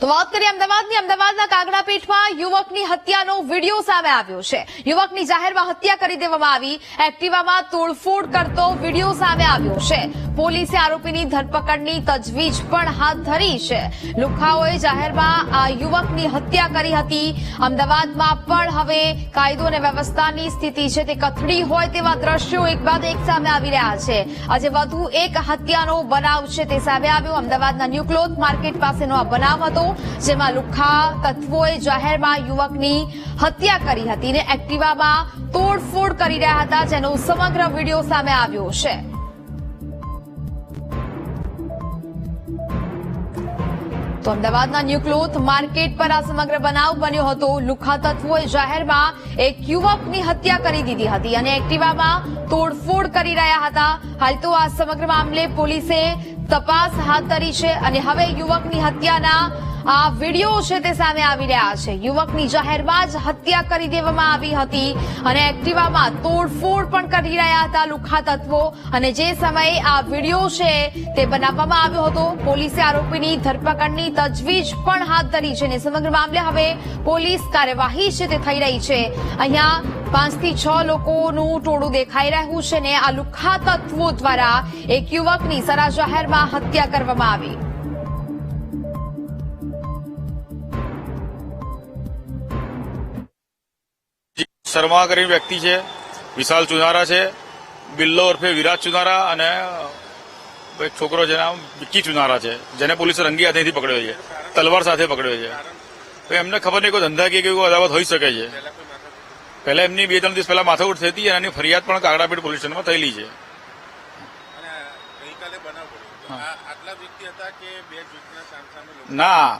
તો વાત કરીએ અમદાવાદના કાગડાપીઠમાં યુવકની હત્યાનો વિડીયો સામે આવ્યો છે। યુવકની જાહેરમાં હત્યા કરી દેવામાં આવી, એક્ટિવામાં તોડફોડ કરતો વિડીયો સામે આવ્યો છે। પોલીસે આરોપીની ધરપકડની તજવીજ પણ હાથ ધરી છે। લુખ્ખાઓએ જાહેરમાં આ યુવકની હત્યા કરી હતી। અમદાવાદમાં પણ હવે કાયદો અને વ્યવસ્થાની સ્થિતિ છે તે કથળી હોય તેવા દ્રશ્યો એક બાદ એક સામે આવી રહ્યા છે। આજે વધુ એક હત્યાનો બનાવ છે તે સામે આવ્યો। અમદાવાદના ન્યૂ ક્લોથ માર્કેટ પાસેનો આ બનાવ હતો, જેમાં લુખ્ખા તત્વોએ જાહેરમાં યુવકની હત્યા કરી હતી અને એક્ટિવામાં તોડફોડ કરી રહ્યા હતા, જેનો સમગ્ર વિડીયો સામે આવ્યો છે। તો અમદાવાદના ન્યૂ ક્લોથ માર્કેટ પર આ સમગ્ર બનાવ બન્યો હતો। લુખ્ખા તત્વોએ જાહેરમાં એક યુવકની હત્યા કરી દીધી હતી અને એક્ટિવામાં તોડફોડ કરી રહ્યા હતા। હાલ તો આ સમગ્ર મામલે પોલીસે તપાસ હાથ ધરી છે અને હવે યુવકની હત્યાના આ વિડીયો છે તે સામે આવી રહ્યા છે। યુવકની જાહેરમાં જ હત્યા કરી દેવામાં આવી હતી અને એક્ટિવામાં તોડફોડ પણ કરી રહ્યા હતા લુખ્ખા તત્વો, અને જે સમયે આ વિડીયો છે તે બનાવવામાં આવ્યો હતો, પોલીસે આરોપીની ધરપકડની તજવીજ પણ હાથ ધરી છે અને સમગ્ર મામલે હવે પોલીસ કાર્યવાહી છે તે થઈ રહી છે। અહીંયા 5 થી 6 લોકોનું ટોળું દેખાઈ રહ્યું છે ને આ લુખ્ખા તત્વો દ્વારા એક યુવકની સરા જાહેરમાં હત્યા કરવામાં આવી। શર્મા કરીને વ્યક્તિ છે, વિશાલ ચુનારા છે, બિલ્લો ઉર્ફે વિરાજ ચુનારા અને એક છોકરો છે નામ વિક્કી ચુનારા છે, જેને પોલીસે રંગી હાથેથી પકડ્યો છે, તલવાર સાથે પકડ્યો છે। એમને ખબર નહીં કોઈ ધંધાકીય કે કોઈ અદાવત હોઈ શકે છે। પહેલા એમની 2-3 દિવસ પહેલા માથાકૂટ થઈ હતી અને એની ફરિયાદ પણ કાગડાપીઠ પોલીસ સ્ટેશનમાં થયેલી છે। ના,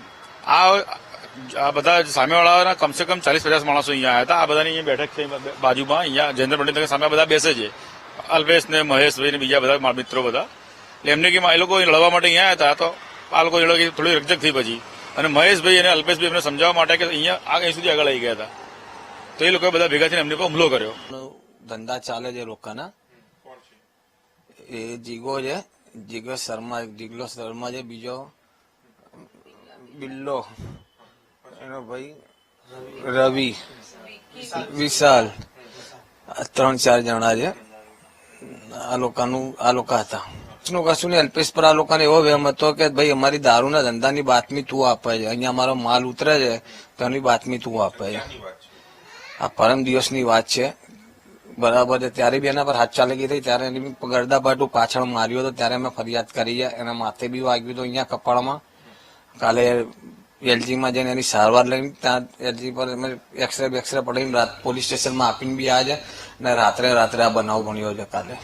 આ બધા સામેવાળાના કમસે કમ 40-50 માણસો અહીંયા આવ્યા હતા। આ બધાની અહીંયા બેઠક છે બાજુમાં, અહીંયા જયેન્દ્ર પંડિત સામે બધા બેસે છે, અલ્પેશ ને મહેશભાઈ ને બીજા બધા મારા મિત્રો બધા। એટલે એમને કે એ લોકો લડવા માટે અહીંયા આવ્યા હતા, તો આ લોકો થોડી રકજક થઈ પછી, અને મહેશભાઈ અને અલ્પેશભાઈ એમને સમજાવવા માટે કે અહીં સુધી આગળ આવી ગયા હતા, તો એ લોકોએ બધા ભેગા થઈને એમની પર હુમલો કર્યો। ધંધા ચાલે છે લોકોના, એ જીગો છે, જીગલો શર્મા છે, બીજો બિલ્લો, એનો ભાઈ રવિ, વિશાલ, 3-4 જણા છે। આ લોકો હતા કશું નહીં। અલ્પેશ પર આ લોકોને એવો વહેમ હતો કે ભાઈ અમારી દારૂના ધંધાની બાતમી તું આપે છે, અહીંયા અમારો માલ ઉતરે છે તો એની બાતમી તું આપે છે। આ પરમ દિવસની વાત છે, બરાબર છે। ત્યારે બી એના પર હાથ ચાલકી થઈ, ત્યારે એની ગરદાબાટું પાછળ માર્યો હતો, ત્યારે અમે ફરિયાદ કરી છે। એના માથે બી વાગ્યું હતું અહીંયા કપાળમાં। કાલે એલજીમાં જઈને એની સારવાર લઈને ત્યાં એલજી પર અમે એક્સરે પડીને પોલીસ સ્ટેશનમાં આપીને બી આવ્યા છે, અને રાત્રે આ બનાવ બન્યો છે કાલે।